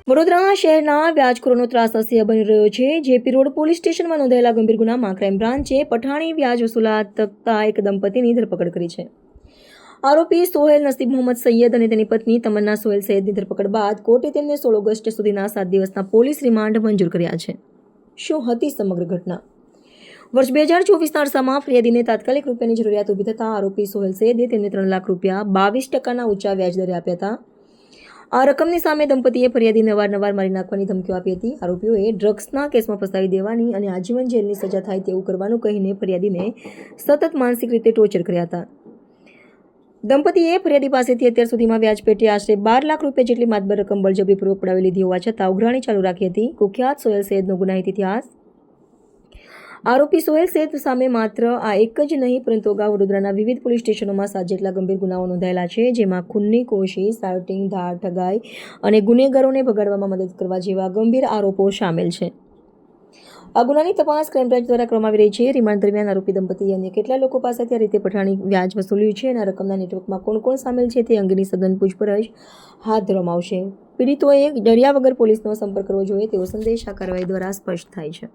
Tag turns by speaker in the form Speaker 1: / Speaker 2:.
Speaker 1: વડોદરા શહેરના વ્યાજખોરોનો ત્રાસ અસહ્ય બની રહ્યો છે. જેપી રોડ પોલીસ સ્ટેશનમાં નોંધાયેલા ગંભીર ગુનામાં ક્રાઇમ બ્રાન્ચે પઠાણી વ્યાજ વસૂલાતતા એક દંપતીની ધરપકડ કરી છે. આરોપી સોહેલ નસીબ મોહમ્મદ સૈયદ અને તેની પત્ની તમન્ના સોહેલ સૈયદની ધરપકડ બાદ કોર્ટે તેમને 16 ઓગસ્ટ સુધીના 7 દિવસના પોલીસ રિમાન્ડ મંજૂર કર્યા છે. શું હતી સમગ્ર ઘટના? વર્ષ 2024ના અરસામાં ફરિયાદીને તાત્કાલિક રૂપિયાની જરૂરિયાત ઊભી થતાં આરોપી સોહેલ સૈયદે તેમને 3 લાખ રૂપિયા 22% ઊંચા વ્યાજદરે આપ્યા હતા. આ રકમની સામે દંપતીએ ફરિયાદીને અવારનવાર મારી નાખવાની ધમકીઓ આપી હતી. આરોપીઓએ ડ્રગ્સના કેસમાં ફસાવી દેવાની અને આજીવન જેલની સજા થાય તેવું કરવાનું કહીને ફરિયાદીને સતત માનસિક રીતે ટોર્ચર કર્યા હતા. દંપતીએ ફરિયાદી પાસેથી અત્યાર સુધીમાં વ્યાજ પેટે આશરે 12 લાખ રૂપિયા જેટલી માતબર રકમ બળજબરીપૂર્વક પડાવી લીધી હોવા છતાં ઉઘરાણી ચાલુ રાખી હતી. કુખ્યાત સોહેલ સૈયદનો ગુનાહિત ઇતિહાસ. આરોપી સોહેલ સૈયદ સામે માત્ર આ એક જ નહીં પરંતુ અગાઉ વડોદરાના વિવિધ પોલીસ સ્ટેશનોમાં 7 જેટલા ગંભીર ગુનાઓ નોંધાયેલા છે, જેમાં ખૂનની કોશિશ, સાયટિંગ, ધાડ, ઠગાઈ અને ગુનેગારોને ભગાડવામાં મદદ કરવા જેવા ગંભીર આરોપો સામેલ છે. આ ગુનાની તપાસ ક્રાઇમ બ્રાન્ચ દ્વારા કરવામાં આવી રહી છે. રિમાન્ડ દરમિયાન આરોપી દંપતીએ અન્ય કેટલા લોકો પાસેથી આ રીતે પઠાણી વ્યાજ વસૂલ્યું છે અને આ રકમના નેટવર્કમાં કોણ કોણ સામેલ છે તે અંગેની સઘન પૂછપરછ હાથ ધરવામાં આવશે. પીડિતોએ ડર્યા વગર પોલીસનો સંપર્ક કરવો જોઈએ તેવો સંદેશ આ કાર્યવાહી દ્વારા સ્પષ્ટ થાય છે.